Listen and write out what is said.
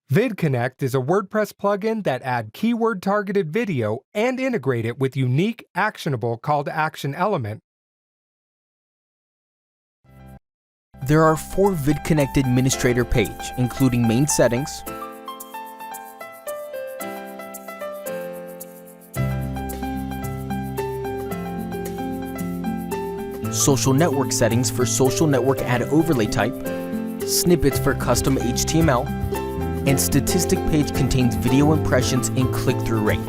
Vid Connect is a WordPress plugin that adds keyword-targeted video and integrate it with unique, actionable call-to-action element. There are 4 VidConnect administrator page, including main settings, social network settings for social network add overlay type, snippets for custom HTML, and statistic page contains video impressions and click-through rate.